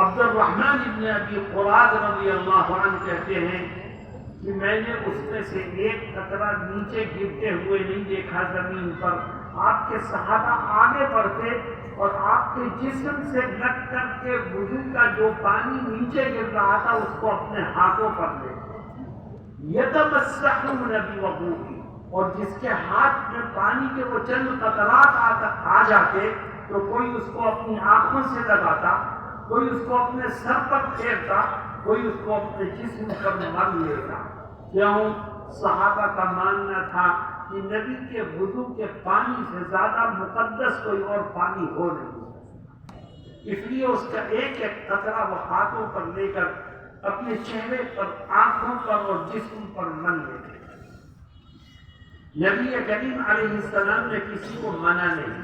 Abdurrahman इब्न अबी क़ुराज़ रज़ियल्लाहु अन्हु कहते हैं कि मैंने उसमें से एक कतरा नीचे गिरते हुए नहीं देखा जमीन पर। आपके सहाबा आगे बढ़ते और आपके जिस्म से लग करके वुजू का जो पानी नीचे गिर रहा था उसको अपने हाथों पर लेते यतमस्सहून बिवुज़ूही, और जिसके हाथ में पानी के वो चंद कतरात आ जाते तो कोई उसको अपनी आंखों से लगाता, कोई उसको अपने सर पर फेरता, कोई उसको अपने जिस्म पर मल लेता। क्यों? सहाबा का मानना था कि नबी के वुजू के पानी से ज्यादा मुकद्दस कोई और पानी हो नहीं सकता, इसलिए उसका एक एक कतरा वो हाथों पर लेकर अपने चेहरे पर, आंखों पर और जिस्म पर मल लेते। नबी करीम अलैहिस्सलाम ने किसी को मना नहीं,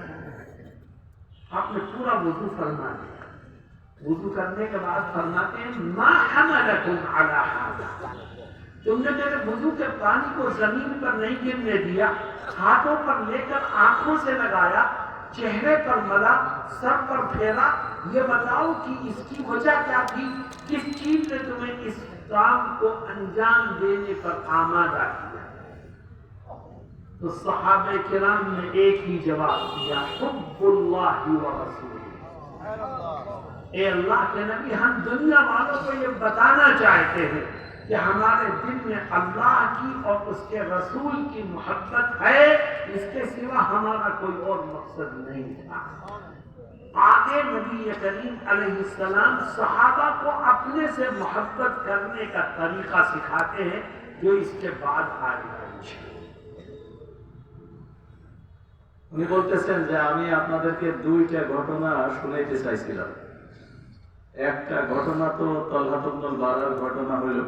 आपने पूरा वुजू फरमा दिया। वुजू करने के बाद फरमाते हैं मा हमलकुम अला हाज़ा, तुमने मेरे वुजू के पानी को जमीन पर नहीं गिरने दिया, हाथों पर लेकर आंखों से लगाया, चेहरे पर मला, सर पर फेरा। ये बताओ कि इसकी वजह क्या थी? किस चीज ने तुम्हें इस काम को अंजाम देने पर आमादा किया? तो सहाबे किराम ने एक ही जवाब दिया, हुब्बुल्लाहि व रसूलिही। ए अल्लाह के नबी, हम दुनिया वालों को ये बताना चाहते हैं कि हमारे दिल में अल्लाह की और उसके रसूल की मोहब्बत है, इसके सिवा हमारा कोई और मकसद नहीं था। आगे नबी करीम अलैहिस्सलाम सहाबा को अपने से मोहब्बत करने का तरीका सिखाते हैं, जो इसके बाद आएगा। উনি বলতেছেন যে আমি আপনাদেরকে দুইটা ঘটনা শুনাইতে চাইছিলাম। একটা ঘটনা তো তলহাত ইবনুল বারার ঘটনা হইল,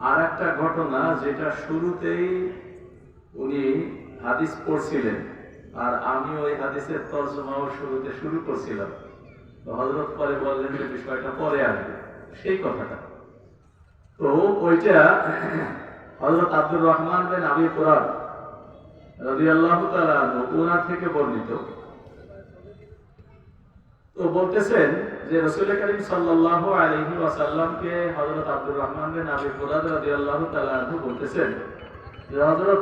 আর একটা ঘটনা যেটা শুরুতেই উনি হাদিস পড়ছিলেন আর আমি ওই হাদিসের তরজমাও শুরুতে শুরু করছিলাম। তো হযরত পরে বললেন যে বিষয়টা পরে আসবে, সেই কথাটা। তো ওইটা হযরত আব্দুর রহমান বিন আবি কুরাব রাদিয়াল্লাহু তাআলা আনহু ওনার থেকে বর্ণিত। তো বলতেছেন যে রাসূল করিম সাল্লাল্লাহু আলাইহি ওয়াসাল্লামকে হযরত আব্দুর রহমান বিন আবি কুরাব রাদিয়াল্লাহু তাআলা আনহু বলতেছেন যে হযরত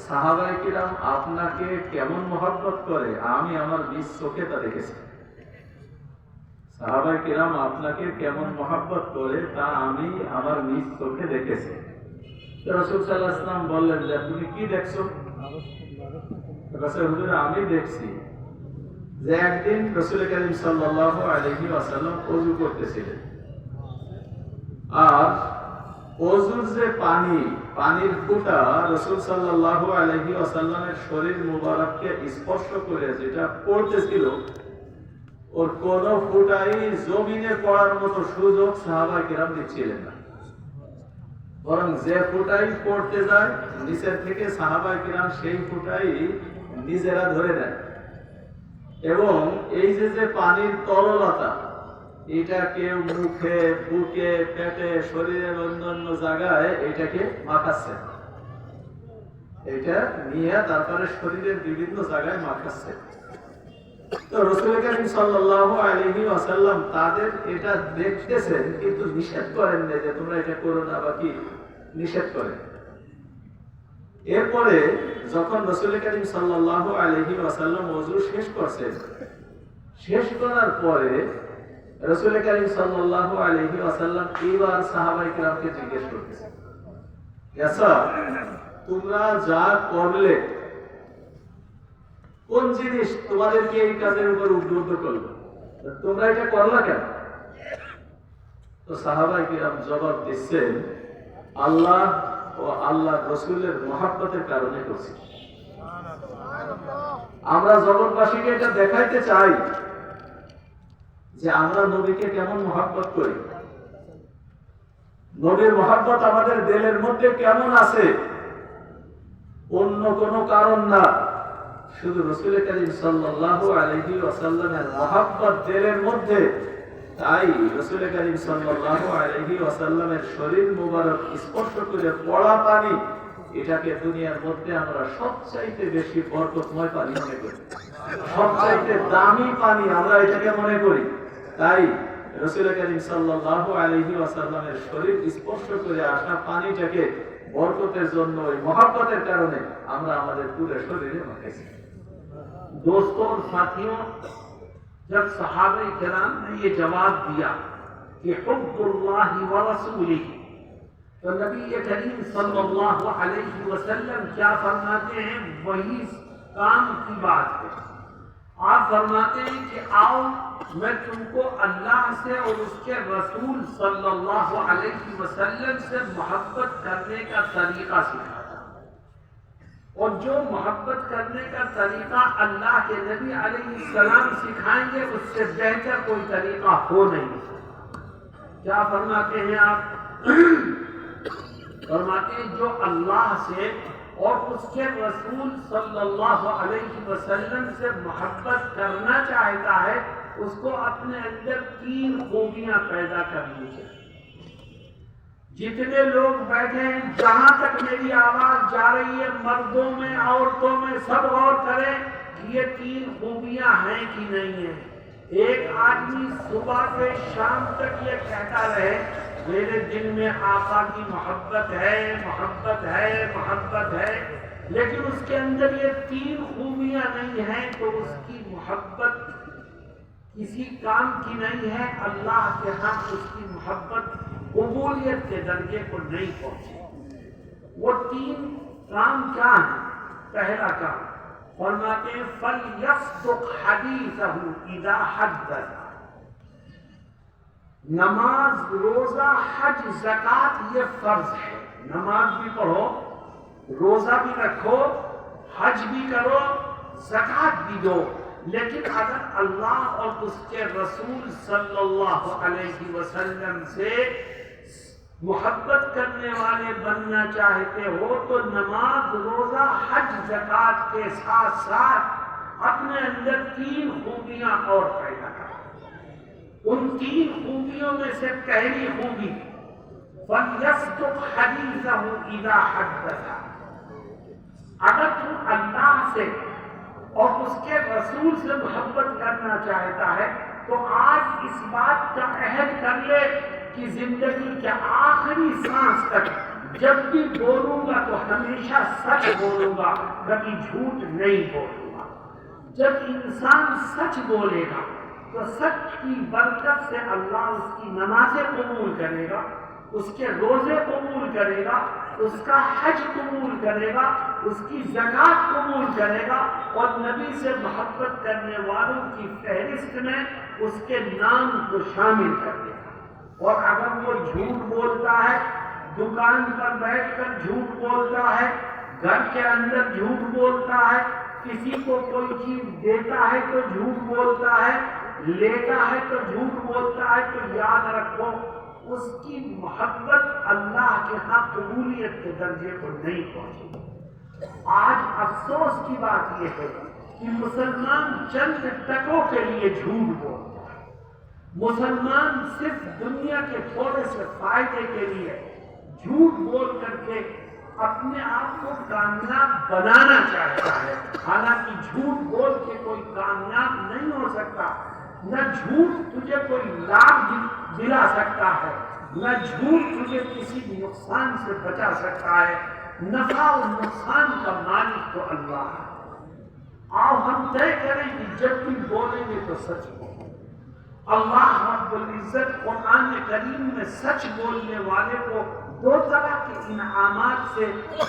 সাহাবায়ে কিরাম আপনাকে কেমন মহব্বত করে আমি আমার নিজ চোখে তা দেখেছি। সাহাবায়ে কিরাম আপনাকে কেমন মহব্বত করে তা আমি আমার নিজ চোখে দেখেছি। তো রাসূল সাল্লাল্লাহু আলাইহি ওয়াসাল্লাম বললেন যে তুমি কি দেখছো? হুজুর আমি দেখছি যে একদিন রাসূল করিম সাল্লাল্লাহু আলাইহি ওয়াসাল্লাম ওযু করতেছিলেন, আর ওযুর যে পানির ফোঁটা রাসূল সাল্লাল্লাহু আলাইহি ওয়াসাল্লামের শরীর মুবারককে স্পর্শ করে যেটা পড়তেছিল, ওর কোন ফোঁটাই জমিনে পড়ার মতো সুযোগ সাহাবায়ে কিরাম দিচ্ছিলেন না, বরং যে ফোঁটাই পড়তে যায় নিচের থেকে সাহাবায়ে কিরাম সেই ফোঁটাই নিজেরা ধরে নেয় এবং এই যে পানির তরলতা, এটা কেউ মুখে, বুকে, পেটে, শরীরের অন্যান্য জায়গায় এটাকে মাখাচ্ছে, এটা নিয়ে তারপরে শরীরের বিভিন্ন জায়গায় মাখাচ্ছে। তো রাসূল করিম সাল্লাল্লাহু আলাইহি ওয়াসাল্লাম তাদের এটা দেখতেছেন কিন্তু নিষেধ করেন না যে তোমরা এটা করো না বা কি নিষেধ করেন। এরপরে যখন রাসূল করিম সাল্লাল্লাহু আলাইহি ওয়াসাল্লাম ওযু শেষ করছেন, শেষ করার পরে রাসূল করিম সাল্লাল্লাহু আলাইহি ওয়াসাল্লাম এবার সাহাবায়ে কিরামকে জিজ্ঞেস করতেছেন, আচ্ছা তোমরা যা করলে কোন জিনিস তোমাদেরকে এই কাজের উপর উদ্বুদ্ধ করলো, তোমরা এটা করলা কেন? তো সাহাবায়ে কিরাম জবাব দিচ্ছেন, আল্লাহ ও আল্লাহর রাসূলের মহব্বতের কারণে করছি। আমরা জগৎবাসীকে এটা দেখাইতে চাই যে আমরা নবীকে কেমন মহব্বত করি, নবীর মহব্বত আমাদের দিলের মধ্যে কেমন আছে, অন্য কোনো কারণ না, শুধু রাসূল করিম সাল্লাল্লাহু আলাইহি ওয়াসাল্লামের মহব্বত দিলের মধ্যে। তাই রাসূল করিম সাল্লাল্লাহু আলাইহি ওয়াসাল্লামের শরীর মুবারক স্পর্শ করে পড়া পানি, এটাকে দুনিয়ার মধ্যে আমরা সবচাইতে বেশি বরকতময় পানি মনে করি, সবচাইতে দামি পানি আমরা এটাকে মনে করি। তাই রাসূল করিম সাল্লাল্লাহু আলাইহি ওয়াসাল্লামের শরীর স্পর্শ করে আসা পানিটাকে বরকতের জন্য, ওই মহব্বতের কারণে আমরা আমাদের পুরো শরীরে মাখাইছি। दोस्तों और साथियों, जब सहाबे किराम ने ये जवाब दिया कि हुब्बुल्लाहि व रसूलिही, तो नबी करीम सल्लल्लाहु अलैहि वसल्लम क्या फरमाते हैं, वही काम की बात है। आप फरमाते हैं कि आओ मैं तुमको अल्लाह से और उसके रसूल सल्लल्लाहु अलैहि वसल्लम से मोहब्बत करने का तरीका सिखाता हूं। और जो मोहब्बत करने का तरीका अल्लाह के नबी अलैहिस्सलाम सिखाएंगे, उससे बेहतर कोई तरीका हो नहीं सकता। क्या फरमाते हैं आप? फरमाते हैं जो अल्लाह से और उसके रसूल सल्लल्लाहु अलैहि वसल्लम से मोहब्बत करना चाहता है, उसको अपने अंदर 3 खूबियां पैदा करनी चाहिए। जितने लोग बैठे हैं, जहां तक मेरी आवाज जा रही है, मर्दों में औरतों में सब गौर करें कि ये 3 खूबियां हैं कि नहीं है। एक आदमी सुबह से शाम तक ये कहता रहे मेरे दिल में आका की मोहब्बत है, मोहब्बत है, मोहब्बत है, लेकिन उसके अंदर ये 3 खूबियां नहीं हैं, तो उसकी मोहब्बत किसी काम की नहीं है। अल्लाह के यहाँ उसकी मोहब्बत कबूलियत के दर्जे को नहीं पहुंची। वो 3 काम क्या है? पहला काम फरमाते हैं फलयस्दुक हदीसहु इज़ा हद्दस। नमाज, रोजा, हज, ज़कात ये फर्ज है। नमाज भी पढ़ो, रोजा भी रखो, हज भी करो, ज़कात भी दो, लेकिन अगर अल्लाह और उसके रसूल सल्लल्लाहु अलैहि वसल्लम से मोहब्बत करने वाले बनना चाहते हो, तो नमाज, रोजा, हज, ज़कात के साथ साथ अपने अंदर 3 खूबियां और पैदा करो। उन 3 खूबियों में से पहली खूबी फलयस्दुक हदीसहु इज़ा हद्दस। अगर तुम अल्लाह से और उसके रसूल से मोहब्बत करना चाहता है, तो आज इस बात का अहद कर ले कि जिंदगी के आखिरी सांस तक जब भी बोलूंगा तो हमेशा सच बोलूंगा, कभी झूठ नहीं बोलूंगा। जब इंसान सच बोलेगा तो सच की बरकत से अल्लाह उसकी नमाजें कबूल करेगा, उसके रोजे कबूल करेगा, उसका हज कबूल करेगा, उसकी ज़कात कबूल करेगा, और नबी से मोहब्बत करने वालों की फहरिस्त में उसके नाम को शामिल कर देगा। और अगर वो झूठ बोलता है, दुकान पर बैठकर झूठ बोलता है, घर के अंदर झूठ बोलता है, किसी को कोई चीज देता है तो झूठ बोलता है, लेता है तो झूठ बोलता है, तो याद रखो उसकी मोहब्बत अल्लाह के यहाँ कबूलियत के दर्जे को नहीं पहुंची। आज अफसोस की बात यह है कि मुसलमान चंद टकों के लिए झूठ बोलता है। मुसलमान सिर्फ दुनिया के थोड़े से फायदे के लिए झूठ बोल करके अपने आप को कामयाब बनाना चाहता है। हालांकि झूठ बोल के कोई कामयाब नहीं हो सकता। न झूठ तुझे कोई लाभ दिला सकता है, न झूठ तुझे किसी नुकसान से बचा सकता है। नफा और नुकसान का मालिक तो अल्लाह है। आओ हम तय करें कि जब भी बोलेंगे तो सच बोलें। अल्लाह रब्बुल इज्जत कुरान करीम में सच बोलने वाले को 2 तरह के इनामात से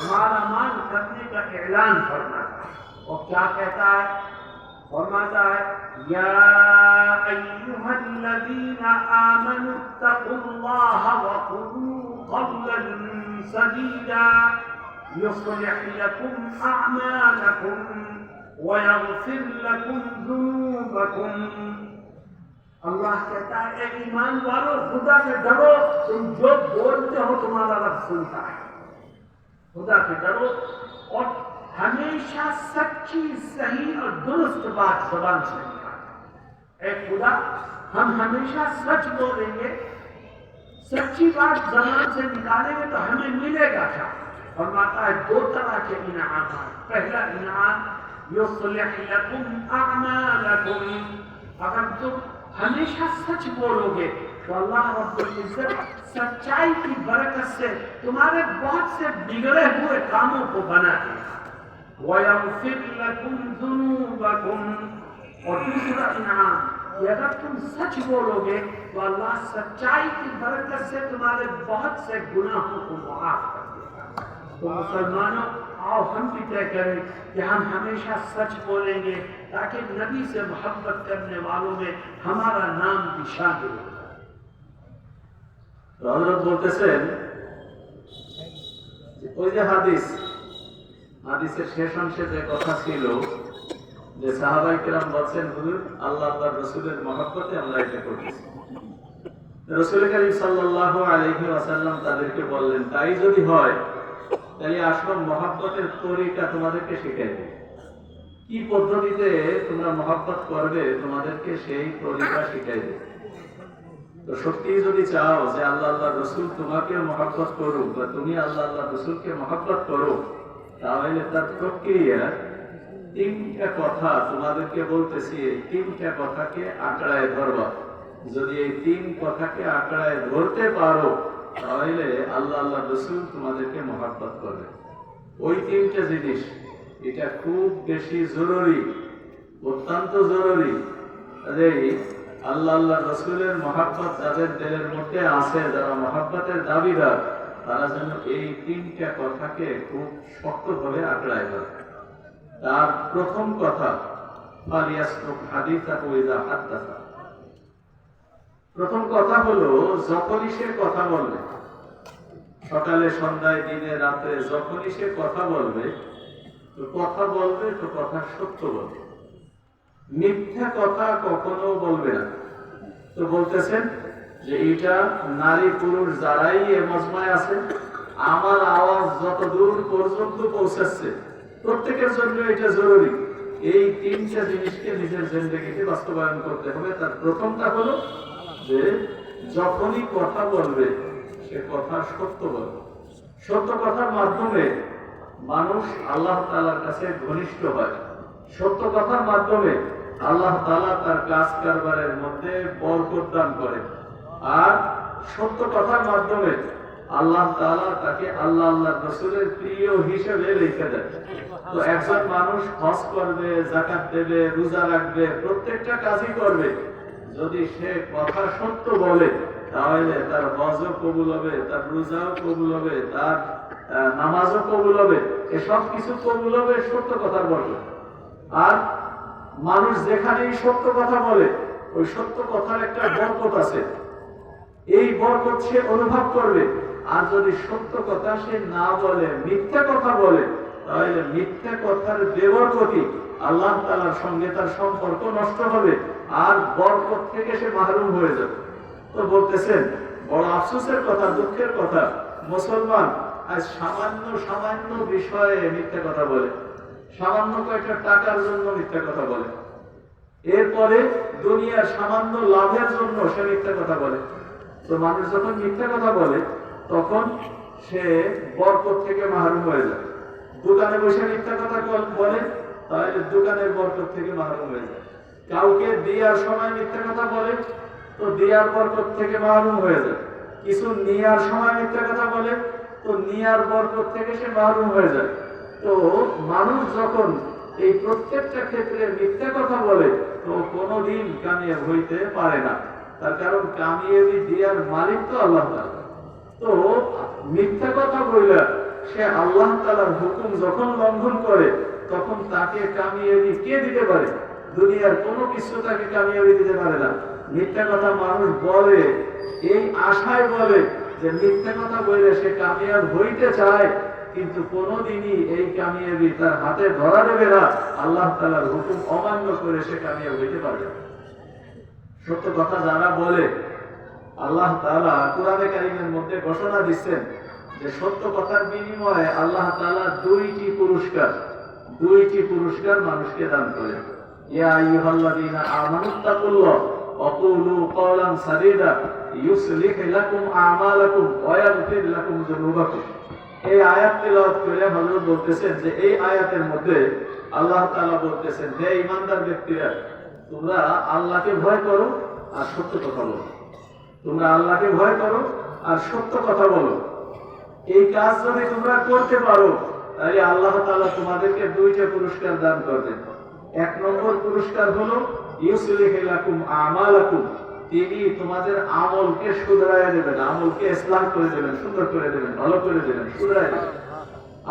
मालामाल करने का ऐलान फरमाता है। और क्या कहता है? फरमाता है या अय्युहल्लज़ीना आमनु तक़ुल्लाह व क़ूलू क़ौलन सदीदा युस्लिह लकुम अअमालकुम व यग़फिर लकुम ज़ुनूबकुम। अल्लाह कहता है ए ईमान वालों, खुदा से डरो, तुम जो बोलते हो तुम्हारा रब सुनता है। खुदा से डरो और हमेशा सच्ची, सही और दुरुस्त बात ज़बान से निकालो। ए खुदा, हम हमेशा सच बोलेंगे, सच्ची बात ज़बान से निकालेंगे तो हमें मिलेगा क्या? फरमाता है 2 तरह के इनाम। पहला इनाम युस्लिह लकुम अअमालकुम, अगर तुम हमेशा सच बोलोगे तो अल्लाह रब्बुल इज्जत सच्चाई की बरकत से तुम्हारे बहुत से बिगड़े हुए कामों को बना देगा। वयग़फ़िर लकुम ज़ुनूबकुम, और दूसरा इनाम कि अगर तुम सच बोलोगे तो अल्लाह सच्चाई की बरकत से तुम्हारे बहुत से गुनाहों को माफ कर देगा। तो मुसलमानों, आओ हम भी तय करें कि हम हमेशा सच बोलेंगे ताकि नबी से मोहब्बत करने वालों में हमारा नाम भी शामिल हो। হযরত বলতেছেন ওই যে হাদিসের শেষ অংশে যে কথা ছিল যে সাহাবায়ে কেরাম বলছেন হুজুর আল্লাহ তাআলার রাসূলের মহব্বতে আমরা এটা করতেছি। রাসূল করিম সাল্লাল্লাহু আলাইহি ওয়াসাল্লাম তাদেরকে বললেন তাই যদি হয় তাহলে আসল মহব্বতের তরিকা তোমাদেরকে শিখিয়ে দেব। কি পদ্ধতিতে তোমরা মহব্বত করবে তোমাদেরকে সেই তরিকা শিখিয়ে দেব। তো সত্যি যদি চাও যে আল্লাহ আল্লাহর রাসূল তোমাকে মহব্বত করুক বা তুমি আল্লাহ আল্লাহর রাসূলকে মহব্বত করো, তাহলে তার প্রক্রিয়া তিনটা কথা তোমাদেরকে বলতেছি। এই তিনটা কথাকে আঁকড়ায় ধরবা। যদি এই তিন কথাকে আঁকড়ায় ধরতে পারো তাহলে আল্লাহ আল্লাহর রাসূল তোমাদেরকে মহব্বত করবে। ওই তিনটা জিনিস এটা খুব বেশি জরুরি, অত্যন্ত জরুরি। আল্লাহ আল্লাহ রাসূলের মহব্বত যাদের দিলের মধ্যে আছে, যারা মহব্বতের দাবিদার, তারা যেন এই তিনটা কথাকে খুব শক্তভাবে আঁকড়ায় ধরে। তার প্রথম কথা ফালিয়াসলুক হাদিসাহু ইযা হাদাসা। প্রথম কথা হলো যখনই সে কথা বলবে, সকালে সন্ধ্যায় দিনে রাতে যখনই সে কথা বলবে তো কথা সত্য বলবে, মিথ্যা কথা কখনো বলবে না। তো বলতেছেন যে এটা নারী পুরুষ যারাই এ মজমায় আছে, আমার আওয়াজ যত দূর পর্যন্ত পৌঁছাচ্ছে প্রত্যেকের জন্য এটা জরুরি। এই তিনটা জিনিসকে নিজের জিন্দেগিতে বাস্তবায়ন করতে হবে। তার প্রথমটা হলো যে যখনই কথা বলবে সে কথা সত্য বলবে। সত্য কথার মাধ্যমে মানুষ আল্লাহ তাআলার কাছে ঘনিষ্ঠ হয়। সত্য কথার মাধ্যমে আল্লাহ তাআলা তার কাজ কারবারের মধ্যে বরকত দান করে। আর সত্য কথার মাধ্যমে আল্লাহ তাআলা তাকে আল্লাহ আল্লাহর রাসূলের প্রিয় হিসেবে রেখে দেয়। তো একজন মানুষ হজ করবে, যাকাত দেবে, রোজা রাখবে, প্রত্যেকটা কাজই করবে, যদি সে কথা সত্য বলে তাহলে তার হজও কবুল হবে, তার রোজাও কবুল হবে, তার নামাজও কবুল হবে, এসব কিছু কবুল হবে সত্য কথার বরকত। আর মানুষ যেখানেই সত্য কথা বলে ওই সত্য কথার একটা বরকত আছে, এই বরকত সে অনুভব করবে। আর যদি সত্য কথা সে না বলে, মিথ্যা কথা বলে, তাহলে মিথ্যা কথার বেবরকতি আল্লাহ তাআলার সঙ্গে তার সম্পর্ক নষ্ট হবে আর বরকত থেকে সে মাহরুম হয়ে যাবে। তো বলতেছেন বড় আফসোসের কথা, দুঃখের কথা, মুসলমান আজ সামান্য বিষয়ে মিথ্যা কথা বলে, সামান্য কয়েকটা টাকার জন্য মিথ্যা কথা বলে, এরপরে দুনিয়ার সামান্য লাভের জন্য সে মিথ্যা কথা বলে। তো মানুষ যখন মিথ্যা কথা বলে তখন সে বরকত থেকে মাহরুম হয়ে যায়। দোকানে বসে মিথ্যা কথা বলে তাহলে দোকানের বরকত থেকে মাহরুম হয়ে যায়। কাউকে দেওয়ার সময় মিথ্যা কথা বলে তো দেওয়ার বরকত থেকে মাহরুম হয়ে যায়। কিছু নেয়ার সময় মিথ্যা কথা বলে তো নেয়ার বরকত থেকে সে মাহরুম হয়ে যায়। তো মানুষ যখন এই প্রত্যেকটা ক্ষেত্রে মিথ্যা কথা বলে তো কোনোদিন কামিয়াব হইতে পারে না। তার কারণ কামিয়াবি দেওয়ার মালিক তো আল্লাহ তাআলা। তো মিথ্যা কথা বলে সে আল্লাহ তাআলার হুকুম যখন লঙ্ঘন করে তখন তাকে কামিয়াবি কে দিতে পারে? দুনিয়ার কোনো কিছু তাকে কামিয়াবি দিতে পারে না। মিথ্যা কথা মানুষ বলে এই আশায় বলে যে মিথ্যা কথা বলে সে কামিয়াব হইতে চায়, কিন্তু কোনোদিনই এই কামিয়াবি তার হাতে ধরা দেবে না। আল্লাহ তাআলার হুকুম অমান্য করে সে কামিয়াব হইতে পারবে না। সত্য কথা যারা বলে আল্লাহ তাআলা কোরআনে কারীমের মধ্যে ঘোষণা দিচ্ছেন যে সত্য কথার বিনিময়ে আল্লাহ তাআলা দুইটি পুরস্কার মানুষকে দান করেন। ইয়া আইয়ুহাল্লাযীনা আমানুত্তাকুল্লাহ ওয়া কুলু কওলান সাদীদা ইউসলিহ লাকুম আমালাকুম ওয়া ইয়াগফির লাকুম যুনুবাকুম। এই আয়াত তেলাওয়াত করে হযরত বলতেছেন যে এই আয়াতের মধ্যে আল্লাহ তাআলা বলতেছেন হে ঈমানদার ব্যক্তিরা, তোমরা আল্লাহকে ভয় করো আর সত্য কথা বলো। তোমরা আল্লাহকে ভয় করো আর সত্য কথা বলো। এই কাজ যদি তোমরা করতে পারো তাহলে আল্লাহ তাআলা তোমাদেরকে দুইটা পুরস্কার দান করবেন। এক নম্বর পুরস্কার হলো ইউসলিহু লাকুম আমালাকুম, তিনি তোমাদের আমলকে শুধরায় দেবেন, আমলকে ইসলাম করে দেবেন, সুন্দর করে দেবেন, ভালো করে দেবেন, শুধরায় দেবেন।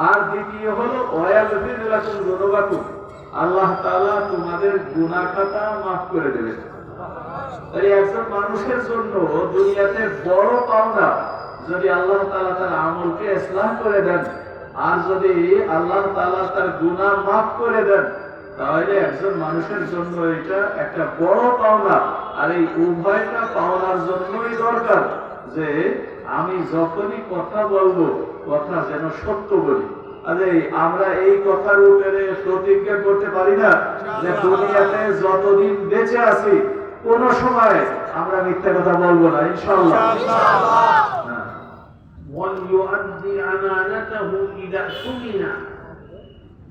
আর দ্বিতীয় হলো ওয়ায়াগফির লাকুম যুনুবাকুম, আল্লাহ তাআলা তোমাদের গুনাহ খাতা মাফ করে দেবেন। তাই একজন মানুষের জন্য দুনিয়াতে বড় পাওনা যদি আল্লাহ তাআলা তার আমলকে ইসলাম করে দেন আর যদি আল্লাহ তাআলা তার গুনাহ মাফ করে দেন, তাহলে একজন মানুষের জন্য এটা একটা বড় পাওনা। আর এই উভয়টা পাওনার জন্যই দরকার যে আমি যখনই কথা বলবো কথা যেন সত্য বলি। আরে আমরা এই কথার উপরে প্রতিজ্ঞা করতে পারি না যে দুনিয়াতে যতদিন বেঁচে আছি কোন সময় আমরা মিথ্যা কথা বলবো না, ইনশাআল্লাহ। وَلْيُؤَدِّ أَمَانَتَهُ إِذَا اؤْتُمِنَ,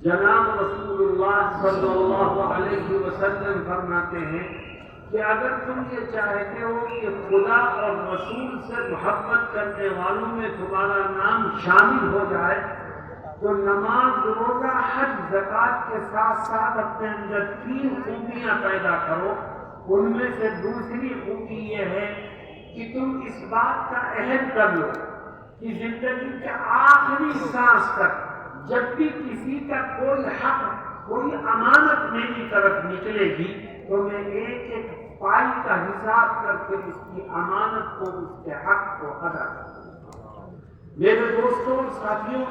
جناب رسول اللہ صلی اللہ علیہ وسلم فرماتے ہیں کہ اگر تم یہ چاہتے ہو کہ خدا اور رسول سے محبت کرنے والوں میں تمہارا نام شامل ہو جائے تو نماز، روزہ، حج، زکوٰۃ کے ساتھ ساتھ اپنے اندر 3 خوبیاں پیدا کرو۔ ان میں سے دوسری خوبی یہ ہے کہ تم اس بات کا عہد کر لو کہ زندگی کے آخری سانس تک جب بھی کسی کا کوئی حق، کوئی امانت میری طرف نکلے گی تو میں ایک ایک پائی کا حساب کر کے اس کی امانت کو، اس کے حق کو ادا کروں۔ میرے دوستوں اور ساتھیوں،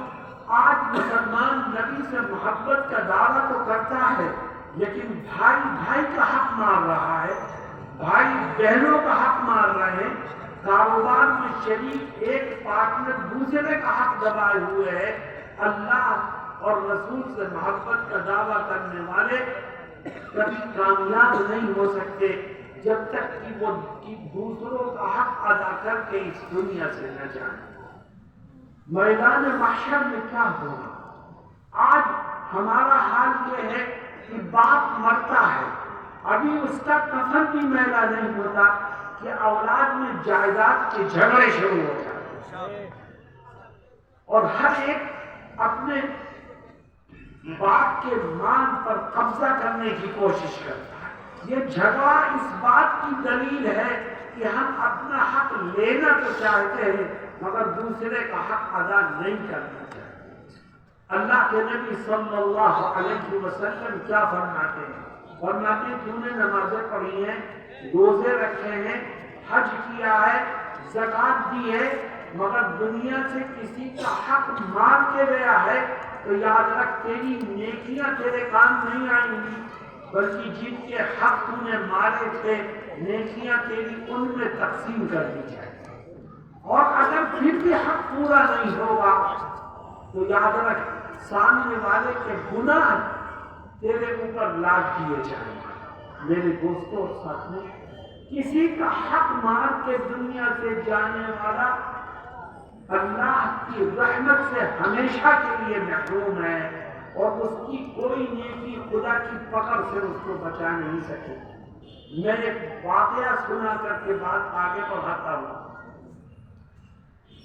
آج مسلمان نبی سے محبت کا دعویٰ تو کرتا ہے لیکن بھائی بھائی کا حق مار رہا ہے، بھائی بہنوں کا حق مار رہے ہیں، کاروبار میں شریک ایک پارٹنر دوسرے کا حق دبائے ہوئے ہے۔ اللہ اور رسول سے محبت کا دعویٰ کرنے والے کبھی کامیاب نہیں ہو سکتے جب تک کہ وہ دوسروں کا حق ادا کر کے اس دنیا سے نہ جائیں۔ میدان محشر میں کیا ہوگا؟ آج ہمارا حال یہ ہے کہ باپ مرتا ہے، ابھی اس کا کفن بھی میلا نہیں ہوتا کہ اولاد میں جائیداد کے جھگڑے شروع ہو جاتے ہیں اور ہر ایک اپنے باپ کے مال پر قبضہ کرنے کی کوشش کرتا ہے۔ یہ جھگڑا اس بات کی دلیل ہے کہ ہم اپنا حق لینا تو چاہتے ہیں مگر دوسرے کا حق ادا نہیں کرنا چاہتے۔ اللہ کے نبی صلی اللہ علیہ وسلم کیا فرماتے ہیں؟ فرماتے ہیں تم نے نمازیں پڑھی ہیں، روزے رکھے ہیں، حج کیا ہے، زکوٰۃ دی ہے، مگر دنیا سے کسی کا حق مار کے گیا ہے تو یاد رکھ تیری نیکیاں تیرے کام نہیں آئیں گی، بلکہ جن کے حق تم نے مارے تھے نیکیاں تیری ان میں تقسیم کر دی جائیں۔ اور اگر پھر بھی حق پورا نہیں ہوگا تو یاد رکھ سامنے والے کے گناہ تیرے اوپر لاد دیے جائیں گے۔ میرے دوستوں اور ساتھیوں، کسی کا حق مار کے دنیا سے جانے والا اللہ کی رحمت سے ہمیشہ کے لیے محروم ہے اور اس کی کوئی نیکی خدا کی پکڑ سے اس کو بچا نہیں سکے۔ میں ایک واقعہ سنا کر کے بات آگے بڑھاتا ہوں۔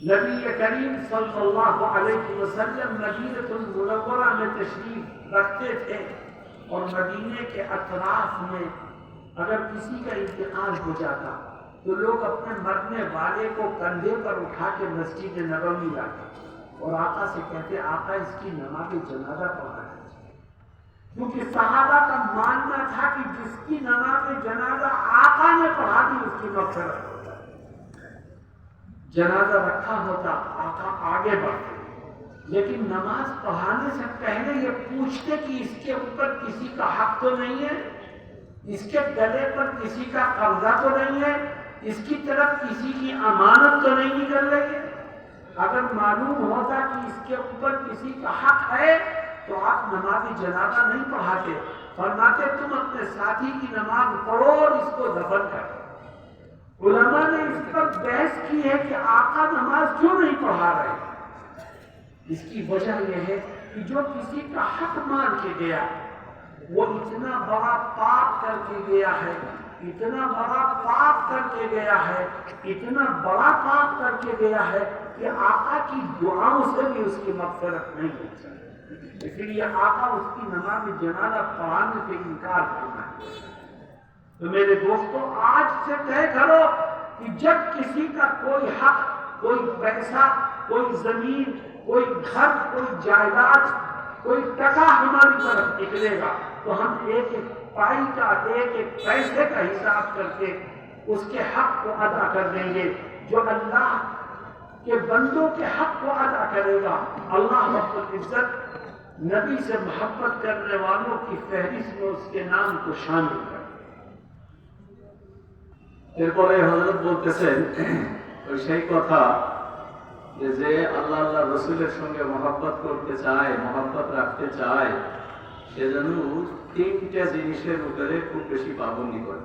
نبی کریم صلی اللہ علیہ وسلم مدینہ المنورہ میں تشریف رکھتے تھے اور مدینے کے اطراف میں اگر کسی کا انتقال ہو جاتا تو لوگ اپنے مرنے والے کو کندھے پر اٹھا کے مسجد نبوی لاتے اور آقا سے کہتے آقا اس کی نماز جنازہ پڑھا ہے، کیونکہ صحابہ کا ماننا تھا کہ جس کی نماز جنازہ آقا نے پڑھا دی اس کی مغفرت ہوتا۔ جنازہ رکھا ہوتا آقا آگے بڑھتے لیکن نماز پڑھانے سے پہلے یہ پوچھتے کہ اس کے اوپر کسی کا حق تو نہیں ہے، اس کے گلے پر کسی کا قبضہ تو نہیں ہے، اس کی طرف کسی کی امانت تو نہیں نکل رہی ہے۔ اگر معلوم ہوتا کہ اس کے اوپر کسی کا حق ہے تو آپ نماز جنازہ نہیں پڑھاتے، فرماتے تم اپنے ساتھی کی نماز پڑھو اور اس کو دفن کرو۔ علماء نے اس پر بحث کی ہے کہ آقا نماز کیوں نہیں پڑھا رہے؟ اس کی وجہ یہ ہے کہ جو کسی کا حق مان کے گیا وہ اتنا بڑا پاپ کر کے گیا ہے इतना बड़ा पाप करके गया है, इतना बड़ा पाप करके गया है कि आका की दुआओं से भी उसकी मग़फ़िरत नहीं होती। इसलिए आका उसकी नमाज जनाजा पढ़ाने से इनकार करना है। तो मेरे दोस्तों, आज से तय करो कि जब किसी का कोई हक, कोई पैसा, कोई जमीन, कोई घर, कोई जायदाद, कोई टका हमारी तरफ निकलेगा तो हम एक एक पाई का, एक एक पैसे का हिसाब करके उसके हक को अदा कर देंगे। जो अल्लाह के बंदों के हक को अदा करेगा, अल्लाह रब्बुल इज्जत नबी से मोहब्बत करने वालों की फहरिस्त में उसके नाम को शामिल कर। এরপরে হযরত বলতেছেন ওই সেই কথা যে আল্লাহ আল্লাহ রসুলের সঙ্গে মহব্বত করতে চায়, মহব্বত রাখতে চায়, সে যেন তিনটা জিনিসের উপরে খুব বেশি পাবন্দি করে।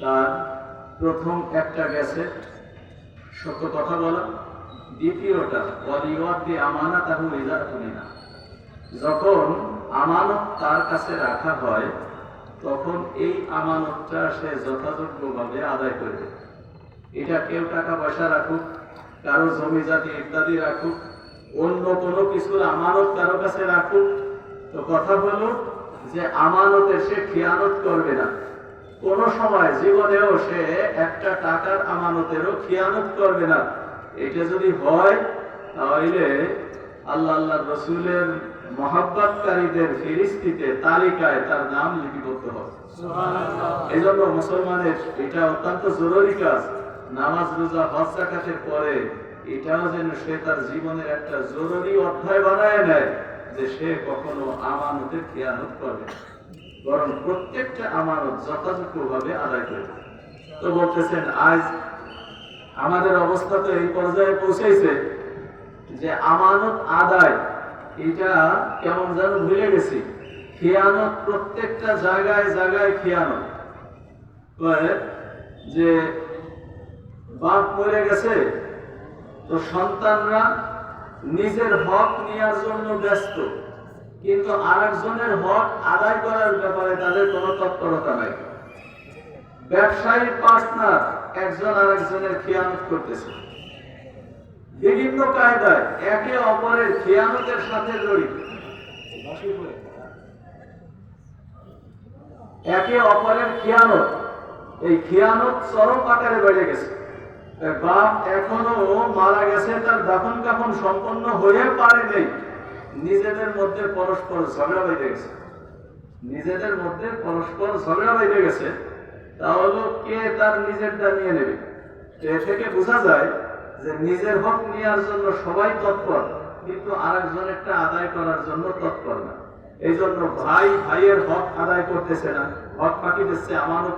তার প্রথম একটা গেছে সত্য কথা বলা, দ্বিতীয়টা ওয়ালিওয়াতি আমানাতাহু ইযা তুমিনা, যখন আমানত তার কাছে রাখা হয় তখন এই আমানতটা সে যথাযোগ্যভাবে আদায় করবে। এটা কেউ টাকা পয়সা রাখুক, কারো জমি জাতি ইত্যাদি রাখুক, অন্য কোনো কিছুর আমানত কারো কাছে রাখুক, তো কথা হলো যে আমানতের সে খিয়ানত করবে না। কোন সময় জীবনেও সে একটা টাকার আমানতেরও খিয়ানত করবে না। এটা যদি হয় তাহলে আল্লাহ আল্লাহ রসুলের মহব্বতকারীদের ফেরেশতাতে তালিকায় তার নাম লিপিবদ্ধ হবে। এই জন্য মুসলমানের এটা অত্যন্ত জরুরি কাজ। নামাজ, রোজা, হজ, যাকাতের পরে এটাও যেন সে তার জীবনের একটা জরুরি অধ্যায় বানায় নেয় যে সে কখনো আমানতের খেয়ানত করবে, বরং প্রত্যেকটা আমানত যথাযথভাবে আদায় করবে। তো বলতেছেন আজ আমাদের অবস্থা তো এই পর্যায়ে পৌঁছেছে যে আমানত আদায় এটা কেমন যেন ভুলে গেছি। খেয়ানত প্রত্যেকটা জায়গায় জায়গায় খেয়ানত। যে বাপ মরে গেছে তো সন্তানরা নিজের হক নেওয়ার জন্য ব্যস্ত, কিন্তু আরেকজনের হক আদায় করার ব্যাপারে তাদের কোনো তৎপরতা নাই। ব্যবসায়ী পার্টনার একজন আরেকজনের খেয়ানত করতেছে, বিভিন্ন কায়দায় একে অপরের খেয়ানতের সাথে জড়িত, একে অপরের খেয়ানত। এই খেয়ানত চরম আকারে বেড়ে গেছে। বাপ এখনো মারা গেছে, তার দাফন কাফন সম্পন্ন হয়ে পারেনি, নিজেদের মধ্যে পরস্পর ঝগড়া বেঁধে গেছে, নিজেদের মধ্যে পরস্পর ঝগড়া বেঁধে গেছে। তাহলে কে তার নিজেরটা নিয়ে নেবে? এ থেকে বোঝা যায় যে নিজের হক নেওয়ার জন্য সবাই তৎপর, কিন্তু আরেকজনেরটা আদায় করার জন্য তৎপর না। এই জন্য ভাই ভাইয়ের হক আদায় করতেছে না, হক ফাঁকি দিচ্ছে, আমানত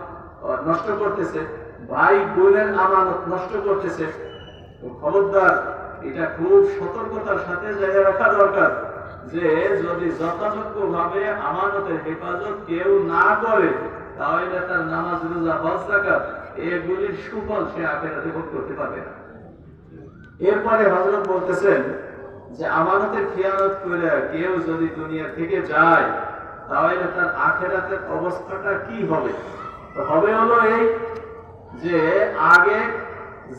নষ্ট করতেছে, ভাই বোনের আমানত নষ্ট করতেছে। খবরদার, এটা খুব সতর্কতার সাথে জায়গা রাখা দরকার যে যদি যথাযোগ্যভাবে আমানতের হেফাজত কেউ না করে তাহলে তার নামাজ, রোজা, হজ, যাকাত এগুলির সুফল সে আখিরাতে ভোগ করতে পারবে না। এরপরে হযরত বলতেছেন যে আমানতের খেয়ানত করে কেউ যদি দুনিয়া থেকে যায় তাহলে তার আখিরাতের অবস্থাটা কি হবে? হবে হলো এই যে আগে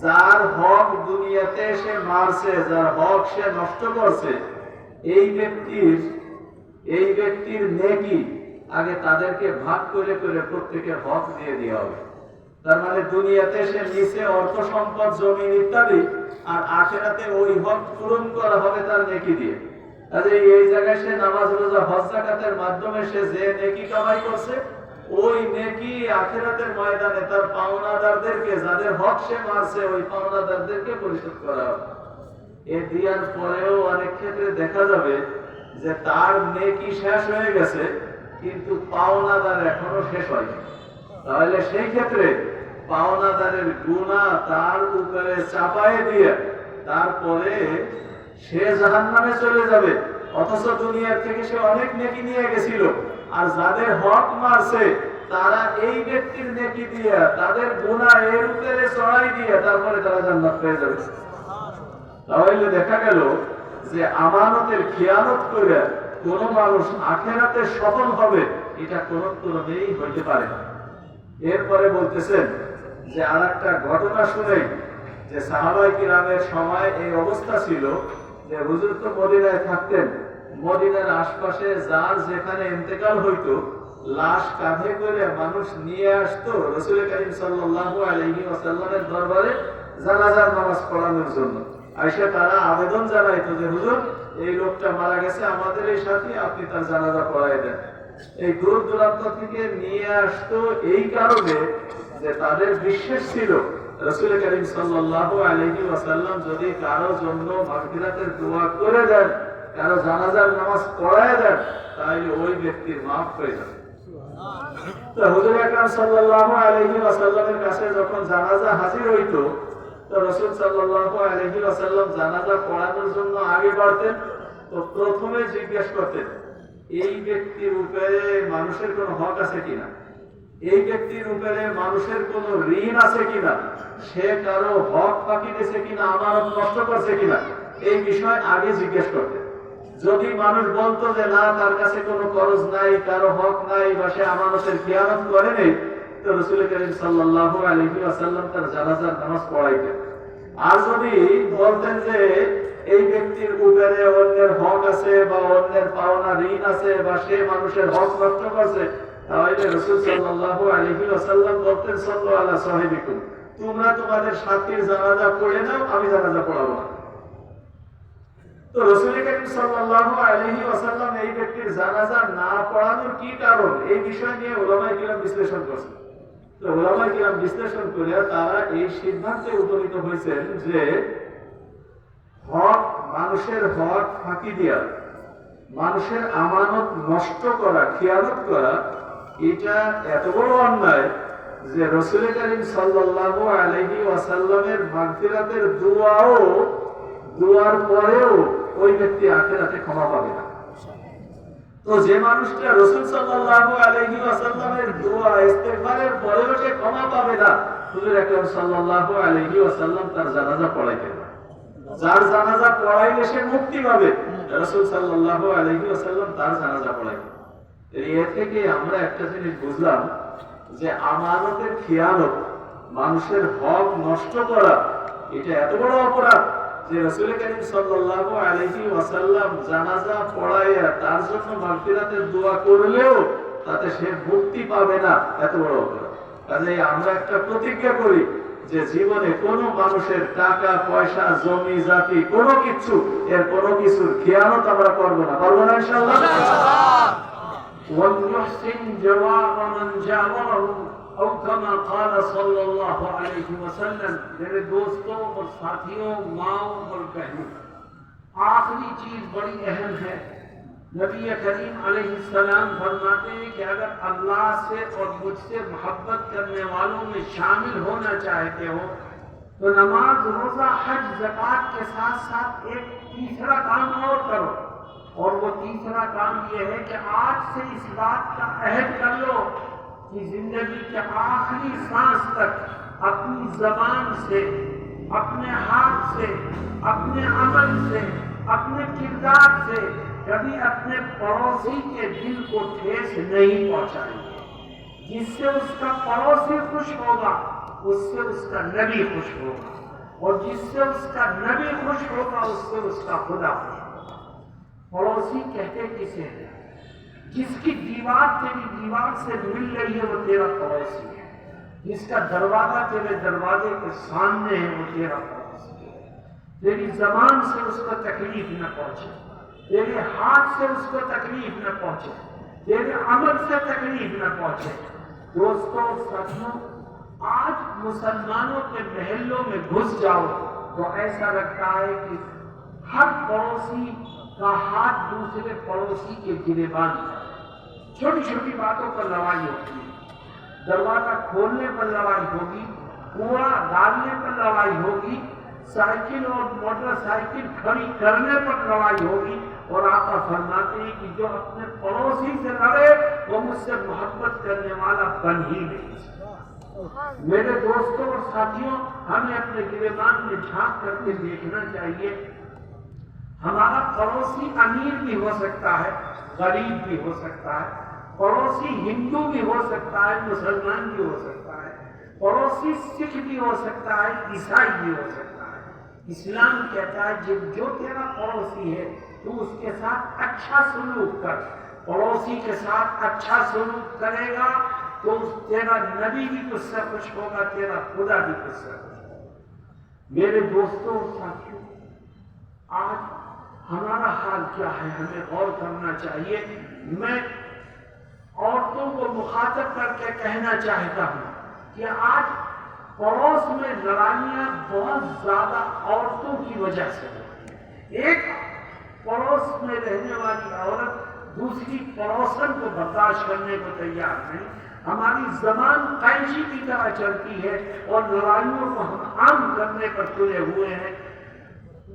যার হক দুনিয়াতে সে মারছে, যার হক সে নষ্ট করছে, এই ব্যক্তির নেকি আগে তাদেরকে ভাগ করে করে প্রত্যেকের হক দিয়ে দেওয়া হবে। তার মানে দুনিয়াতে সে নিচে অর্থ সম্পদ, জমি ইত্যাদি, আর আখিরাতে ওই হক পূরণ করা হবে তার নেকি দিয়ে। কাজে এই জায়গায় সে নামাজ, রোজা, হজ, যাকাতের মাধ্যমে সে যে নেকি কামাই করছে, ওই নেকি আখিরাতের ময়দানে তার পাওনাদারদেরকে, যাদের হক সে মারছে, ওই পাওনাদারদেরকে পরিশোধ করা হবে। এ দেওয়ার পরেও অনেক ক্ষেত্রে দেখা যাবে যে তার নেকি শেষ হয়ে গেছে কিন্তু পাওনাদার এখনো শেষ হয়নি। তাহলে সেই ক্ষেত্রে পাওনাদারের গুনাহ তার উপরে চাপায়ে দিয়ে তারপরে সে জাহান্নামে চলে যাবে, অথচ দুনিয়ার থেকে সে অনেক নেকি নিয়ে গেছিল। আর যাদের হক মারছে তারা এই ব্যক্তির নেকি দিয়ে তাদের গুনাহ এর উপরে চড়াই দিয়ে তারপরে তারা জান্নাত পেয়ে যাবে। তাহলে দেখা গেল যে আমানতের খেয়ানত করে কোন মানুষ আখিরাতে সফল হবে এটা কোন ক্রমেই হইতে পারে না। এরপরে বলতেছেন যে আর একটা ঘটনা শুনে যে সাহাবায়ে কিরামের সময় এই অবস্থা ছিল যে হুজুর তো মদিনায় থাকতেন, মদিনার আশপাশে যার যেখানে ইন্তেকাল হইতো লাশ কাঁধে করে মানুষ নিয়ে আসতো রাসূল করিম সাল্লাল্লাহু আলাইহি ওয়াসাল্লামের দরবারে জানাজার নামাজ পড়ানোর জন্য। আয়েশা তারা আবেদন জানাইতো যে হুজুর এই লোকটা মারা গেছে আমাদের এই সাথী, আপনি তার জানাজা পড়াই দেন। এই দূর দূরান্ত থেকে নিয়ে আসতো এই কারণে যে তাদের বিশ্বাস ছিল রাসূল করিম সাল্লাল্লাহু আলাইহি ওয়াসাল্লাম যদি কারো জন্য মাগফিরাতের দোয়া করে দেন, কারো জানাজার নামাজ পড়ায় দেন, তাহলে ওই ব্যক্তির মাফ হয়ে যাবে। তো হুজুর আকরাম সাল্লাল্লাহু আলাইহি ওয়াসাল্লামের কাছে যখন জানাজা হাজির হইতো, তো রাসূল সাল্লাল্লাহু আলাইহি ওয়াসাল্লাম জানাজা পড়ানোর জন্য আগে বাড়তেন। তো প্রথমে জিজ্ঞেস করতেন এই ব্যক্তির উপরে মানুষের কোনো হক আছে কিনা, এই ব্যক্তির উপরে মানুষের কোনো ঋণ আছে কিনা, সে কারো হক ফাঁকি দিয়েছে কিনা, আমানত নষ্ট করছে কিনা, এই বিষয় আগে জিজ্ঞেস করতেন। যদি মানুষ বলতো যে না তার কাছে কোনো খরচ নাই, কারো হক নাই, বা সে আমানতের খিয়ানত করে নেই, তো রাসূল করিম সাল্লাল্লাহু আলাইহি ওয়াসাল্লাম তার জানাজার নামাজ পড়াইতেন। আর যদি বলতেন যে এই ব্যক্তির উপরে অন্যের হক আছে বা অন্যের পাওনা ঋণ আছে বা সে মানুষের হক নষ্ট করছে, তাহলে রাসূল সাল্লাল্লাহু আলাইহি ওয়াসাল্লাম বলতেন সাল্লু আলা সাহিবিকুম, তোমরা তোমাদের সাথীর জানাজা পড়ে নাও, আমি জানাজা পড়াবো না। তো রাসূল করিম সাল্লাল্লাহু আলাইহি ওয়াসাল্লাম এই ব্যক্তির জানাজা না পড়ানোর কি কারণ, এই বিষয় নিয়ে উলামায়ে কিরাম বিশ্লেষণ করেছেন। তো উলামায়ে কিরাম বিশ্লেষণ করে তারা এই সিদ্ধান্তে উপনীত হয়েছেন যে হক, মানুষের হক ফাঁকি দেওয়া, মানুষের আমানত নষ্ট করা, খিয়ানত করা, এটা এত বড় অন্যায় যে রাসূল করিম সাল্লাল্লাহু আলাইহি ওয়াসাল্লামের মাগফিরাতের দোয়ার পরেও ওই ব্যক্তি আখিরাতে ক্ষমা পাবে না। তো যে মানুষটা রাসূল সাল্লাল্লাহু আলাইহি ওয়াসাল্লামের দোয়া ইস্তেগফারের পরেও সে ক্ষমা পাবে না, হুজুর আকরাম সাল্লাল্লাহু আলাইহি ওয়াসাল্লাম তার জানাজা পড়াইতেন না। যার জানাজা পড়াইলে সে মুক্তি পাবে, রাসূল সাল্লাল্লাহু আলাইহি ওয়াসাল্লাম তার জানাজা পড়াইতেন। এর থেকে আমরা একটা জিনিস বুঝলাম যে আমানতের খিয়ানত, মানুষের হক নষ্ট করা, এটা এত বড় অপরাধ যে রাসূল করিম সাল্লাল্লাহু আলাইহি ওয়াসাল্লাম জানাজা পড়াইয়া তার জন্য মাগফিরাতের দোয়া করলেও তাতে সে মুক্তি পাবে না, এত বড় অপরাধ। কাজেই আমরা একটা প্রতিজ্ঞা করি যে জীবনে কোনো মানুষের টাকা পয়সা জমি জাতি কোনো কিছু, এর কোনো কিছুর খিয়ানত আমরা করবো না, পারবো না ইনশাআল্লাহ। وَلْيُحْسِنْ جَوَارَ مَنْ جَاوَرَهُ أو كما قال صلی اللہ علیہ وسلم۔ میرے دوستوں اور ساتھیوں، ماؤں اور بہنوں، آخری چیز بڑی اہم ہے۔ نبی کریم علیہ السلام فرماتے ہیں کہ اگر اللہ سے اور مجھ سے محبت کرنے والوں میں شامل ہونا چاہتے ہو تو نماز، روزہ، حج، زکوٰۃ کے ساتھ ساتھ ایک تیسرا کام اور کرو، اور وہ تیسرا کام یہ ہے کہ آج سے اس بات کا عہد کر لو کہ زندگی کے آخری سانس تک اپنی زبان سے، اپنے ہاتھ سے، اپنے عمل سے، اپنے کردار سے کبھی اپنے پڑوسی کے دل کو ٹھیس نہیں پہنچائیں گے۔ جس سے اس کا پڑوسی خوش ہوگا اس سے اس کا نبی خوش ہوگا، اور جس سے اس کا نبی خوش ہوگا اس سے اس کا خدا خوش ہوگا۔ پڑوسی کہتے کسے ہیں؟ جس کی دیوار تیری دیوار سے مل رہی ہے وہ تیرا پڑوسی ہے، جس کا دروازہ تیرے دروازے کے سامنے ہے وہ تیرا پڑوسی ہے۔ تیری زبان سے اس کو تکلیف نہ پہنچے، تیرے ہاتھ سے اس کو تکلیف نہ پہنچے، تیرے عمل سے تکلیف نہ پہنچے۔ دوستوں ساتھیوں، آج مسلمانوں کے محلوں میں گھس جاؤ تو ایسا لگتا ہے کہ ہر پڑوسی کا ہاتھ دوسرے پڑوسی کے گریبان ہے۔ چھوٹی چھوٹی باتوں پر لڑائی ہوتی ہے، دروازہ کھولنے پر لڑائی ہوگی، کوڑا ڈالنے پر لڑائی ہوگی، سائیکل اور موٹر سائیکل کھڑی کرنے پر لڑائی ہوگی، اور آقا فرماتے ہیں کہ جو اپنے پڑوسی سے لڑے وہ مجھ سے محبت کرنے والا بن ہی نہیں سکتا۔ میرے دوستوں اور ساتھیوں، ہمیں اپنے گریبان میں جھانک کر کے دیکھنا چاہیے۔ ہمارا پڑوسی امیر بھی ہو سکتا ہے، غریب بھی ہو سکتا ہے، पड़ोसी हिंदू भी हो सकता है, मुसलमान भी हो सकता है, पड़ोसी सिख भी हो सकता है, ईसाई भी हो सकता है। इस्लाम कहता है जब जो तेरा पड़ोसी है तू उसके साथ अच्छा सलूक कर। पड़ोसी के साथ अच्छा सलूक करेगा तो तेरा नबी भी तुझसे खुश होगा, तेरा खुदा भी तुझसे खुश होगा। मेरे दोस्तों और साथियों, आज हमारा हाल क्या है, हमें गौर करना चाहिए। मैं औरतों को मुखातब करके कहना चाहता हूं कि आज पड़ोस में लड़ाइयां बहुत ज्यादा औरतों की वजह से होती हैं। एक पड़ोस में रहने वाली औरत दूसरी पड़ोसन को बर्दाश्त करने को तैयार नहीं। हमारी जबान कैंची की तरह चलती है और लड़ाइयों को हम आम करने पर तुले हुए हैं।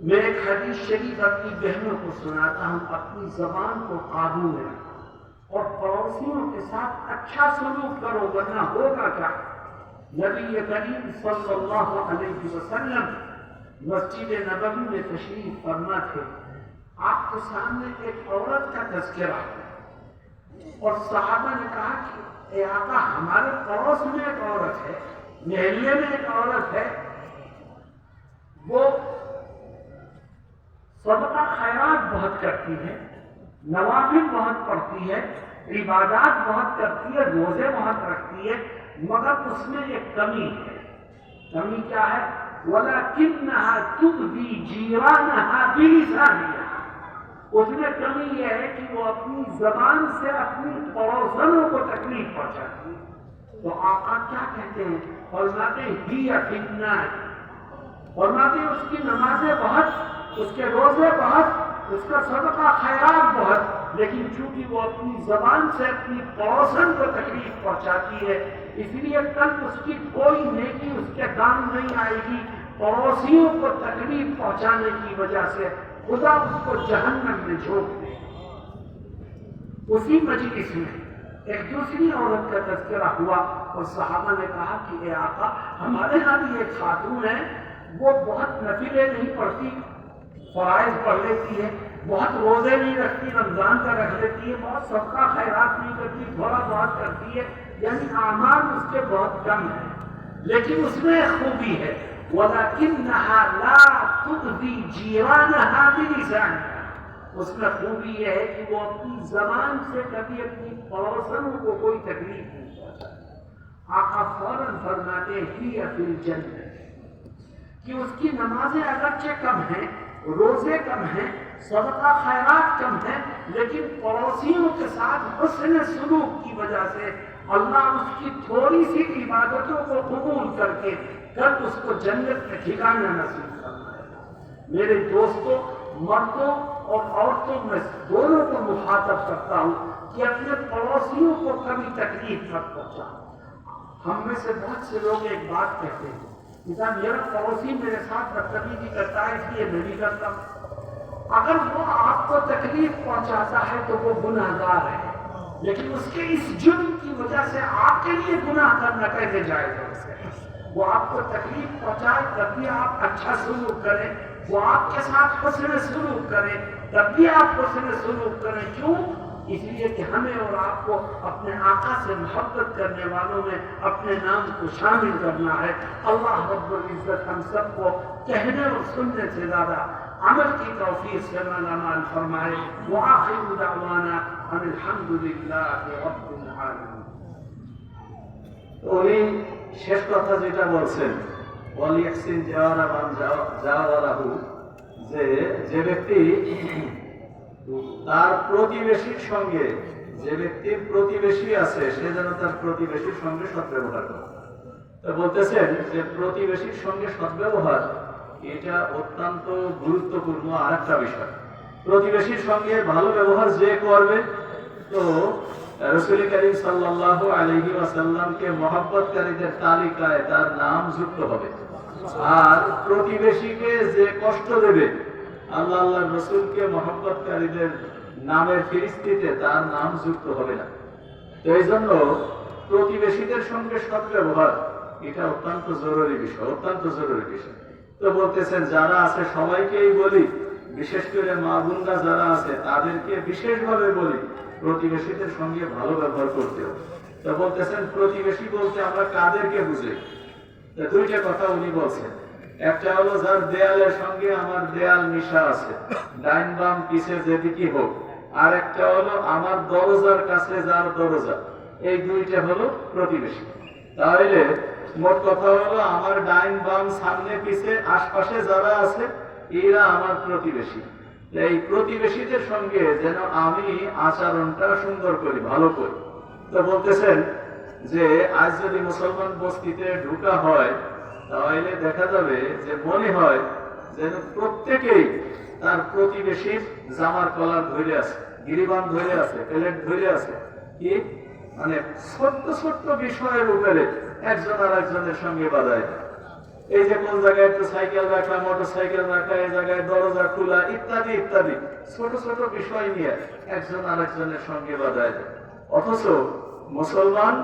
मैं एक हदीस शरीफ अपनी बहनों को सुनाता हूं, अपनी जबान को काबू में रखो और पड़ोसियों के साथ अच्छा सलूक करो, वरना होगा क्या। नबी करीम सल्लल्लाहु अलैहि वसल्लम मस्जिद नबवी में तशरीफ फरमा थे। आपके सामने एक औरत का तज़किरा और सहाबा ने कहा कि ए आका, हमारे पड़ोस में एक औरत है, मोहल्ले में एक औरत है, वो सदका खैरात बहुत करती है, नवाफिल बहुत पढ़ती है, इबादत बहुत करती है, रोजे बहुत रखती है, मगर उसमें एक कमी है। कमी क्या है? वलाकिन्नहा तुबदी जीरानहा बिलिसानिहा। उसमें कमी यह है कि वो अपनी जबान से अपनी पड़ोसनों को तकलीफ पहुंचाती है। तो आका क्या कहते हैं? फरमाते हिया फिन्नार, फरमाते उसकी नमाजें बहुत, उसके रोजे बहुत, उसका सदका खैरात बहुत, लेकिन चूंकि वो अपनी जबान से अपनी पड़ोसन को तकलीफ पहुंचाती है, इसलिए कल उसकी कोई नेकी उसके काम नहीं आएगी। पड़ोसियों को तकलीफ पहुंचाने की वजह से खुदा उसको जहन्नम में झोंक दे। उसी मजलिस में एक दूसरी औरत का तज़किरा हुआ और सहाबा ने कहा कि ए आका, हमारे यहाँ भी एक खातून है, वो बहुत नफिले नहीं पढ़ती, फराइज पढ़ लेती है, बहुत रोजे नहीं रखती, रमजान का रख लेती है, बहुत सबका खैरात नहीं करती, थोड़ा बहुत करती है, यानी आमाल उसके बहुत कम है, लेकिन उसमें खूबी है। वलाकिन्नहा ला तुबदी जीरानहा बिलिसानिहा। उसमें खूबी यह है कि वो अपनी जबान से कभी अपनी पड़ोसनों को कोई तकलीफ नहीं पहुंचाती। आका फौरन फरमाते हिया फिल जन्नत, कि उसकी नमाजें अगरचे कम हैं, रोजे कम हैं, सदका खैरात कम है, लेकिन पड़ोसियों के साथ हुस्न सलूक की वजह से अल्लाह उसकी थोड़ी सी इबादतों को कबूल करके कल उसको जन्नत में ठिकाना नसीब फरमाएगा। मेरे दोस्तों, मर्दों और औरतों में दोनों को मुखातब करता हूं कि अपने पड़ोसियों को कभी तकलीफ मत पहुंचाओ। हम में से बहुत से लोग एक बात कहते हैं, मेरा पड़ोसी मेरे साथ बदतमीजी करता है इसलिए मैं भी करता हूं। अगर वो आपको तकलीफ पहुंचाता है तो वो गुनाहगार है, लेकिन उसके इस जुर्म की वजह से आपके लिए गुनाह करना कैसे जायज है? वो आपको तकलीफ पहुंचाए तब भी आप अच्छा सलूक करें, वो आपके साथ हुस्न सलूक करें तब भी आप हुस्न सलूक करें। क्यों? इसलिए कि हमें और आपको अपने आका से मोहब्बत करने वालों में अपने नाम को शामिल करना है। अल्लाह रब्बुल इज्जत हम सबको कहने और सुनने से ज्यादा अमल की तौफीक से मालामाल फरमाए। व आखिरु दावाना अनिल हम्दुलिल्लाहि रब्बिल आलमीन। উনি শেষ কথা যেটা বলছেন, ওয়াল ইয়াহসিন জাওয়ারা মান জাওয়ারাহু, যে ব্যক্তি তার প্রতিবেশীর সঙ্গে, যে ব্যক্তির প্রতিবেশী আছে সে যেন তার প্রতিবেশীর সঙ্গে সদ্ব্যবহার করে। তো বলতেছেন যে প্রতিবেশীর সঙ্গে সদ্ব্যবহার এটা অত্যন্ত গুরুত্বপূর্ণ আরেকটা বিষয়। প্রতিবেশীর সঙ্গে ভালো ব্যবহার যে করবে, তো রাসূল করিম সাল্লাল্লাহু আলাইহি ওয়াসাল্লামকে মহব্বতকারীদের তালিকায় তার নাম যুক্ত হবে। আর প্রতিবেশীকে যে কষ্ট দেবে, আল্লাহ আল্লাহর রাসূলকে মহব্বতকারীদের নামের ফিরিস্তিতে তার নাম যুক্ত হবে না। তো এই জন্য প্রতিবেশীদের সঙ্গে সদ্ব্যবহার এটা অত্যন্ত জরুরি বিষয়, অত্যন্ত জরুরি বিষয়। তো বলতেছেন যারা আছে সবাইকেই বলি, বিশেষ করে মা বোনরা যারা আছে তাদেরকে বিশেষভাবে বলি প্রতিবেশীদের সঙ্গে ভালো ব্যবহার করতে হবে। তো বলতেছেন প্রতিবেশী বলতে আমরা কাদেরকে বুঝি? দুইটা কথা উনি বলছেন। একটা হলো যার দেয়ালের সঙ্গে আমার দেয়াল মিশা আছে, ডাইন বাম পিছে যেদিকে হোক। আর একটা হলো আমার দরজার কাছে যার দরজা, এই দুইটা হলো প্রতিবেশী। তাহলে মোট কথা হলো আমার ডাইন বাম সামনে পিছে আশপাশে যারা আছে এরা আমার প্রতিবেশী। এই প্রতিবেশীদের সঙ্গে যেন আমি আচরণটা সুন্দর করি, ভালো করি। তো বলতেছেন যে আজ যদি মুসলমান বস্তিতে ঢোকা হয় তাহলে দেখা যাবে যে মনে হয় যেন প্রত্যেকেই তার প্রতিবেশীর জামার কলার ধরে আছে, গিরিবান ধরে আছে, প্লেট ধরে আছে। কি মানে ছোট্ট ছোট্ট বিষয়ের উপরে একজন আর একজনের সঙ্গে বাধায়। এই যে কোন জায়গায় একটু সাইকেল রাখা, মোটর সাইকেল রাখা, এই জায়গায় দরজা খোলা, ইত্যাদি ইত্যাদি ছোট ছোট বিষয় নিয়ে একজন আর একজনের সঙ্গে বাধায় যায়। অথচ মুসলমান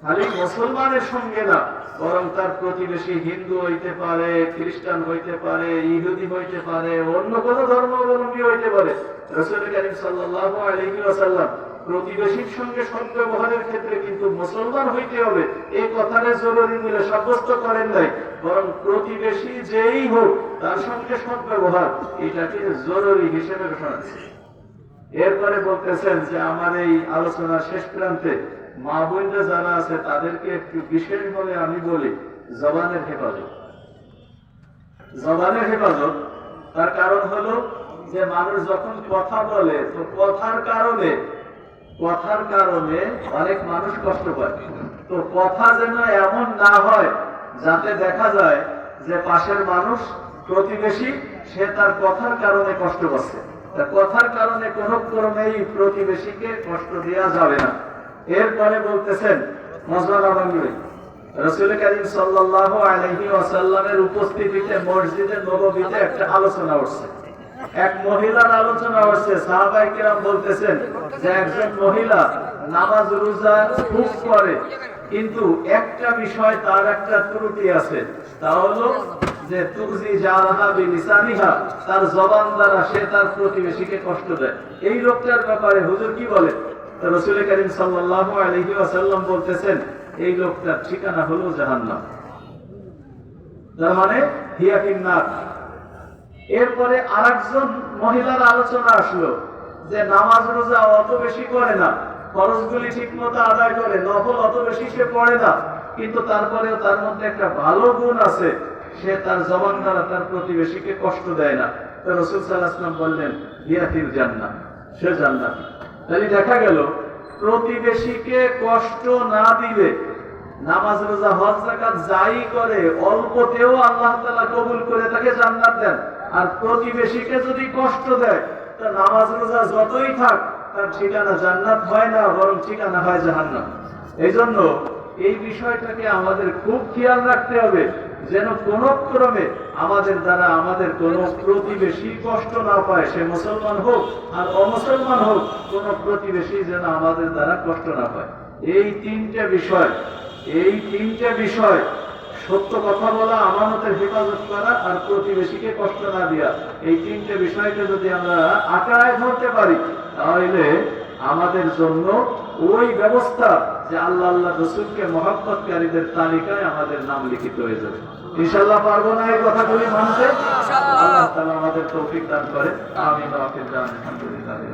খালি মুসলমানের সঙ্গে না, বরং তার প্রতিবেশী হিন্দু হইতে পারে, খ্রিস্টান হইতে পারে, ইহুদি হইতে পারে, অন্য কোন ধর্মাবলম্বী হইতে পারে। রাসূল কারীম সাল্লাল্লাহু আলাইহি ওয়াসাল্লাম প্রতিবেশীর সঙ্গে সদ্ব্যবহারের ক্ষেত্রে কিন্তু মুসলমান হইতে হবে এই কথাটা জরুরি বলে সাব্যস্ত করেন নাই, বরং প্রতিবেশী যেই হোক তার সঙ্গে সদ্ব্যবহার এটাকে জরুরি হিসেবে ঘোষণা করেছেন। এরপরে বলতেছেন যে আমার এই আলোচনার শেষ প্রান্তে মা বোনরা যারা আছে তাদেরকে একটু বিশেষ বলে আমি বলি জবানের হেফাজত। জবানের হেফাজত তার কারণ হলো যে মানুষ যখন কথা বলে তো কথার কারণে অনেক মানুষ কষ্ট পায়। তো কথা যেন এমন না হয় যাতে দেখা যায় যে পাশের মানুষ প্রতিবেশী সে তার কথার কারণে কষ্ট পাচ্ছে। কথার কারণে কোন ক্রমেই প্রতিবেশীকে কষ্ট দেওয়া যাবে না। এরপরে বলতেছেন রাসূল কারীম সাল্লাল্লাহু আলাইহি ওয়াসাল্লামের উপস্থিতিতে মসজিদে নববীতে একটা আলোচনা হচ্ছে, এক মহিলার আলোচনা হচ্ছে। সাহাবায়ে কেরাম বলতেছেন যে একজন মহিলা নামাজ রোজা খুব করে, কিন্তু একটা বিষয় তার একটা ত্রুটি আছে, তা হলো যে তুজি জারাহা বিলিসানিহা, তার জবান দ্বারা সে তার প্রতিবেশীকে কষ্ট দেয়। এই লোকটার ব্যাপারে হুজুর কি বলে? রাসূল কারীম সাল্লাল্লাহু আলাইহি ওয়াসাল্লাম বলতেছেন এই লোকটার ঠিকানা হলো জাহান্নাম। তার মানে হিয়া ফিন্নার। এরপরে আরেকজন মহিলার আলোচনা আসলো যে নামাজ রোজা অত বেশি করে না, ফরজগুলি ঠিক মতো আদায় করে, নফল অত বেশি সে পড়ে না, কিন্তু তারপরেও তার মধ্যে একটা ভালো গুণ আছে, সে তার জবান দ্বারা তার প্রতিবেশীকে কষ্ট দেয় না। তো রাসূল সাল্লাল্লাহু আলাইহি ওয়াসাল্লাম বললেন হিয়া ফিল জান্নাহ, সে জান্নাতি। তাহলে দেখা গেল প্রতিবেশীকে কষ্ট না দিলে নামাজ রোজা হজ যাকাত যাই করে অল্পতেও আল্লাহ তাআলা কবুল করে তাকে জান্নাত দেন। আর প্রতিবেশীকে যদি কষ্ট দেয় তা নামাজ রোজা যতই থাক তার ঠিকানা জান্নাত হয় না, বরং ঠিকানা হয় জাহান্নাম। এই জন্য এই বিষয়টাকে আমাদের খুব খেয়াল রাখতে হবে যেন কোন ক্রমে আমাদের দ্বারা আমাদের কোন প্রতিবেশী কষ্ট না পায়, সে মুসলমান হোক আর অমুসলমান হোক, কোন প্রতিবেশী যেন আমাদের দ্বারা কষ্ট না পায়। এই তিনটে বিষয় সত্য কথা বলা, আমানতের হেফাজত করা আর প্রতিবেশীকে কষ্ট না দেওয়া, এই তিনটে বিষয়কে যদি আমরা আঁকড়ায় ধরতে পারি তাহলে আমাদের জন্য ওই ব্যবস্থা যে আল্লাহ রাসূলকে মহব্বতকারীদের তালিকায় আমাদের নাম লিখিত হয়ে যাবে। ইনশাআল্লাহ পারবো না এই কথাগুলি মানতে? আল্লাহ তাআলা আমাদের তৌফিক দান করেন। আমিন। আলহামদুলিল্লাহ।